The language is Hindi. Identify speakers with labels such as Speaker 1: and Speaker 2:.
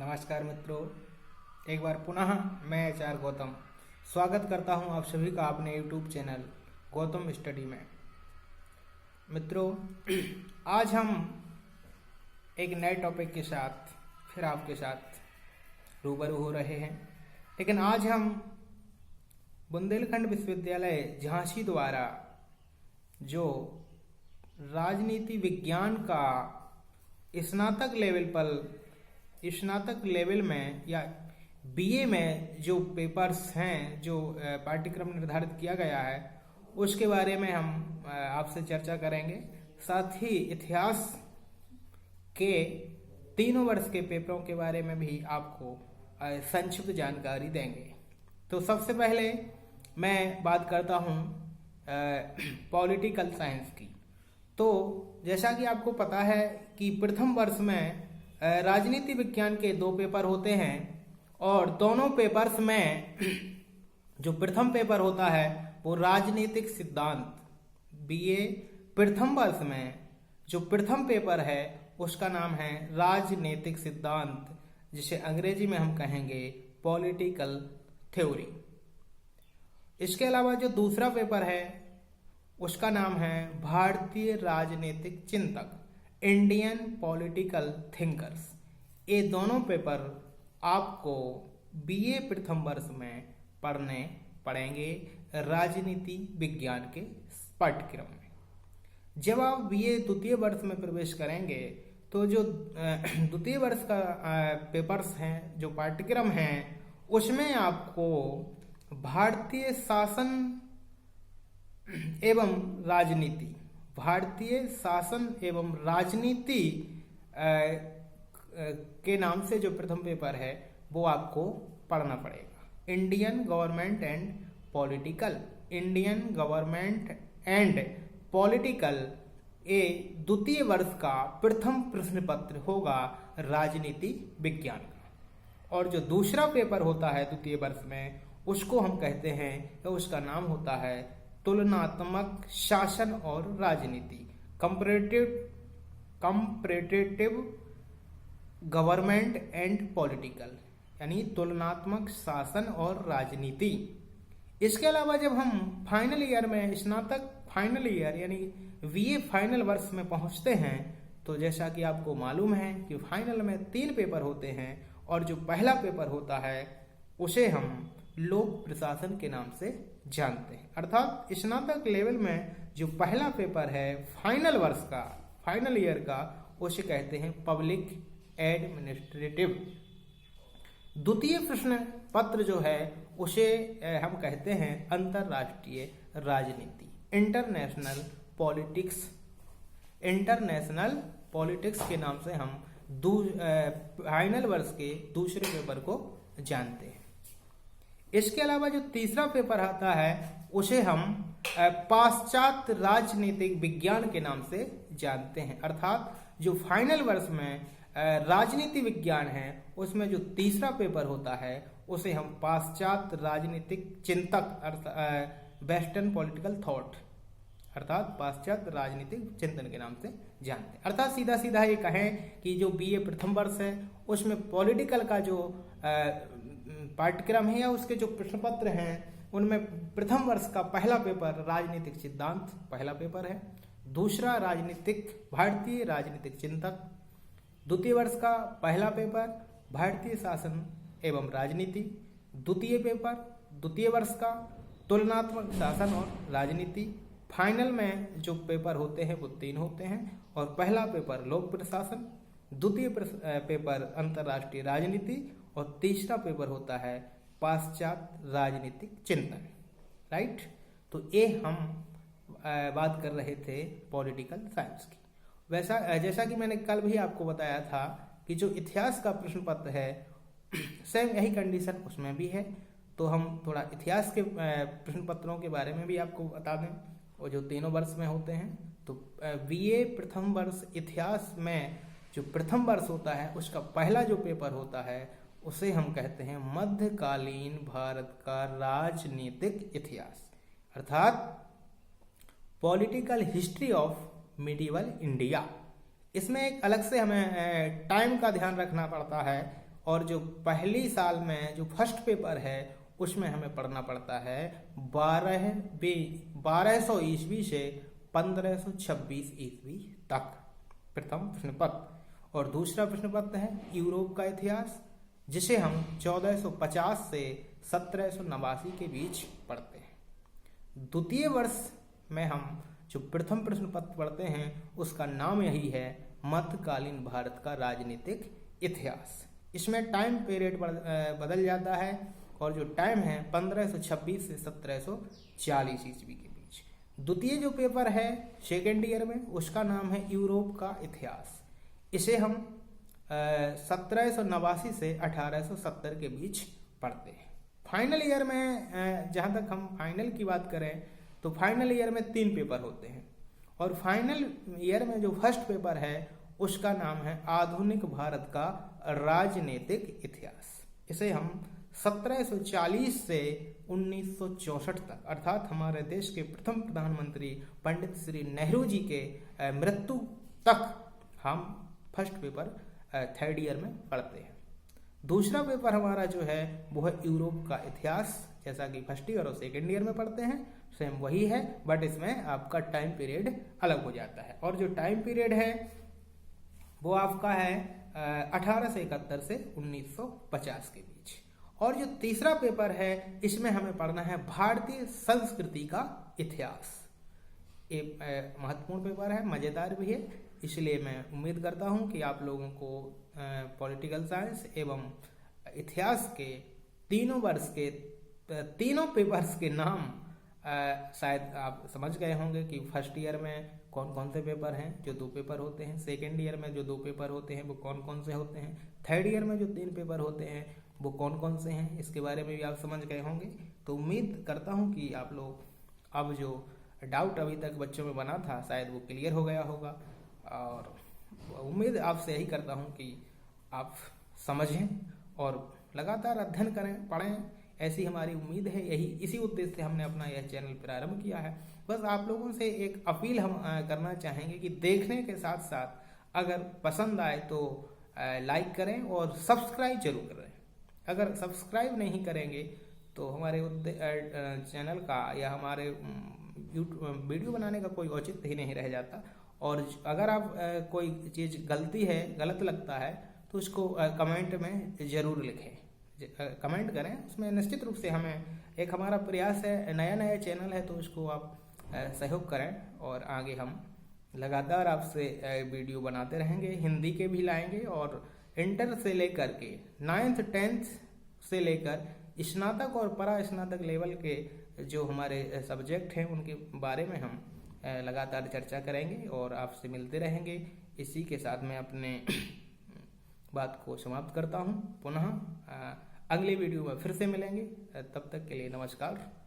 Speaker 1: नमस्कार मित्रों, एक बार पुनः मैं एचआर गौतम स्वागत करता हूं आप सभी का अपने यूट्यूब चैनल गौतम स्टडी में। मित्रों, आज हम एक नए टॉपिक के साथ फिर आपके साथ रूबरू हो रहे हैं। लेकिन आज हम बुंदेलखंड विश्वविद्यालय झांसी द्वारा जो राजनीति विज्ञान का स्नातक लेवल में या बीए में जो पेपर्स हैं, जो पाठ्यक्रम निर्धारित किया गया है, उसके बारे में हम आपसे चर्चा करेंगे। साथ ही इतिहास के 3 वर्ष के पेपरों के बारे में भी आपको संक्षिप्त जानकारी देंगे। तो सबसे पहले मैं बात करता हूँ पॉलिटिकल साइंस की। तो जैसा कि आपको पता है कि प्रथम वर्ष में राजनीति विज्ञान के 2 पेपर होते हैं और दोनों पेपर्स में जो प्रथम पेपर होता है वो राजनीतिक सिद्धांत। बीए प्रथम वर्ष में जो प्रथम पेपर है उसका नाम है राजनीतिक सिद्धांत, जिसे अंग्रेजी में हम कहेंगे पॉलिटिकल थ्योरी। इसके अलावा जो दूसरा पेपर है उसका नाम है भारतीय राजनीतिक चिंतक, इंडियन पॉलिटिकल थिंकर्स। ये दोनों पेपर आपको बीए प्रथम वर्ष में पढ़ने पड़ेंगे राजनीति विज्ञान के पाठ्यक्रम में। जब आप बीए द्वितीय वर्ष में प्रवेश करेंगे तो जो द्वितीय वर्ष का पेपर्स हैं, जो पाठ्यक्रम हैं, उसमें आपको भारतीय शासन एवं राजनीति, भारतीय शासन एवं राजनीति के नाम से जो प्रथम पेपर है वो आपको पढ़ना पड़ेगा। इंडियन गवर्नमेंट एंड पॉलिटिकल ये द्वितीय वर्ष का प्रथम प्रश्न पत्र होगा राजनीति विज्ञान का। और जो दूसरा पेपर होता है द्वितीय वर्ष में, उसको हम कहते हैं, तो उसका नाम होता है तुलनात्मक शासन और राजनीति, कंपैरेटिव गवर्नमेंट एंड पॉलिटिकल, यानी तुलनात्मक शासन और राजनीति। इसके अलावा जब हम फाइनल ईयर में, स्नातक फाइनल ईयर यानी बीए फाइनल वर्ष में पहुंचते हैं, तो जैसा कि आपको मालूम है कि फाइनल में 3 पेपर होते हैं और जो पहला पेपर होता है उसे हम लोक प्रशासन के नाम से जानते हैं। अर्थात स्नातक लेवल में जो पहला पेपर है फाइनल वर्ष का, फाइनल ईयर का, उसे कहते हैं पब्लिक एडमिनिस्ट्रेटिव। द्वितीय प्रश्न पत्र जो है उसे हम कहते हैं अंतरराष्ट्रीय राजनीति, इंटरनेशनल पॉलिटिक्स के नाम से हम फाइनल वर्ष के दूसरे पेपर को जानते हैं। इसके अलावा जो तीसरा पेपर आता है उसे हम पाश्चात्य राजनीतिक विज्ञान के नाम से जानते हैं। अर्थात जो फाइनल वर्ष में राजनीति विज्ञान है उसमें जो तीसरा पेपर होता है उसे हम पाश्चात्य राजनीतिक चिंतक, वेस्टर्न पॉलिटिकल थॉट, अर्थात पाश्चात्य राजनीतिक चिंतन के नाम से जानते हैं। अर्थात सीधा सीधा ये कहें कि जो बीए प्रथम वर्ष है उसमें पॉलिटिकल का जो पाठ्यक्रम है या उसके जो प्रश्न पत्र हैं उनमें प्रथम वर्ष का पहला पेपर राजनीतिक सिद्धांत पहला पेपर है, दूसरा भारतीय राजनीतिक चिंतक, द्वितीय वर्ष का पहला पेपर भारतीय शासन एवं राजनीति, द्वितीय पेपर द्वितीय वर्ष का तुलनात्मक शासन और राजनीति, फाइनल में जो पेपर होते हैं वो 3 होते हैं और पहला पेपर लोक प्रशासन, द्वितीय पेपर अंतरराष्ट्रीय राजनीति और तीसरा पेपर होता है पाश्चात्य राजनीतिक चिंतन। राइट, तो ये हम बात कर रहे थे पॉलिटिकल साइंस की। जैसा कि मैंने कल भी आपको बताया था कि जो इतिहास का प्रश्न पत्र है सेम यही कंडीशन उसमें भी है। तो हम थोड़ा इतिहास के प्रश्न पत्रों के बारे में भी आपको बता दें, और जो 3 वर्ष में होते हैं। तो बीए प्रथम वर्ष इतिहास में जो प्रथम वर्ष होता है उसका पहला जो पेपर होता है उसे हम कहते हैं मध्यकालीन भारत का राजनीतिक इतिहास, अर्थात political history of medieval India. इसमें एक अलग से हमें टाइम का ध्यान रखना पड़ता है और जो पहली साल में जो फर्स्ट पेपर है उसमें हमें पढ़ना पड़ता है 1200 ईस्वी से 1526 ईस्वी तक प्रथम प्रश्न पत्र। और दूसरा प्रश्न पत्र है यूरोप का इतिहास, जिसे हम 1450 से 1789 के बीच पढ़ते हैं। द्वितीय वर्ष में हम जो प्रथम प्रश्न पत्र पढ़ते हैं उसका नाम यही है मध्यकालीन भारत का राजनीतिक इतिहास। इसमें टाइम पीरियड बदल जाता है और जो टाइम है 1526 से 1740 ईस्वी के बीच। द्वितीय जो पेपर है सेकेंड ईयर में उसका नाम है यूरोप का इतिहास। इसे हम 1789 से 1870 के बीच पढ़ते हैं। फाइनल ईयर में जहाँ तक हम फाइनल की बात करें तो फाइनल ईयर में 3 पेपर होते हैं और फाइनल ईयर में जो फर्स्ट पेपर है उसका नाम है आधुनिक भारत का राजनीतिक इतिहास। इसे हम 1740 से 1964 तक अर्थात हमारे देश के प्रथम प्रधानमंत्री पंडित श्री नेहरू जी के मृत्यु तक हम फर्स्ट पेपर थर्ड ईयर में पढ़ते हैं। दूसरा पेपर हमारा जो है वो है यूरोप का इतिहास, जैसा कि फर्स्ट ईयर और सेकेंड ईयर में पढ़ते हैं सेम वही है, बट इसमें आपका टाइम पीरियड अलग हो जाता है। और जो टाइम पीरियड है वो आपका है 1871 से 1950 के बीच। और जो तीसरा पेपर है इसमें हमें पढ़ना है भारतीय संस्कृति का इतिहास। एक महत्वपूर्ण पेपर है, मज़ेदार भी है, इसलिए मैं उम्मीद करता हूं कि आप लोगों को पॉलिटिकल साइंस एवं इतिहास के तीनों वर्ष के तीनों पेपर्स के नाम शायद आप समझ गए होंगे कि फर्स्ट ईयर में कौन कौन से पेपर हैं, जो 2 पेपर होते हैं, सेकेंड ईयर में जो 2 पेपर होते हैं वो कौन कौन से होते हैं, थर्ड ईयर में जो 3 पेपर होते हैं वो कौन कौन से हैं, इसके बारे में भी आप समझ गए होंगे। तो उम्मीद करता हूं कि आप लोग अब जो डाउट अभी तक बच्चों में बना था शायद वो क्लियर हो गया होगा, और उम्मीद आपसे यही करता हूं कि आप समझें और लगातार अध्ययन करें, पढ़ें, ऐसी हमारी उम्मीद है। इसी उद्देश्य से हमने अपना यह चैनल प्रारंभ किया है। बस आप लोगों से एक अपील हम करना चाहेंगे कि देखने के साथ साथ अगर पसंद आए तो लाइक करें और सब्सक्राइब जरूर करें। अगर सब्सक्राइब नहीं करेंगे तो हमारे चैनल का या हमारे यूट्यूब वीडियो बनाने का कोई औचित्य ही नहीं रह जाता। और अगर आप कोई चीज़ गलती है, गलत लगता है तो उसको कमेंट में ज़रूर लिखें, कमेंट करें। उसमें निश्चित रूप से हमें एक हमारा प्रयास है, नया चैनल है तो उसको आप सहयोग करें और आगे हम लगातार आपसे वीडियो बनाते रहेंगे। हिंदी के भी लाएंगे और इंटर से लेकर के 9th 10th से लेकर स्नातक और परा स्नातक लेवल के जो हमारे सब्जेक्ट हैं उनके बारे में हम लगातार चर्चा करेंगे और आपसे मिलते रहेंगे। इसी के साथ मैं अपने बात को समाप्त करता हूं। पुनः अगले वीडियो में फिर से मिलेंगे, तब तक के लिए नमस्कार।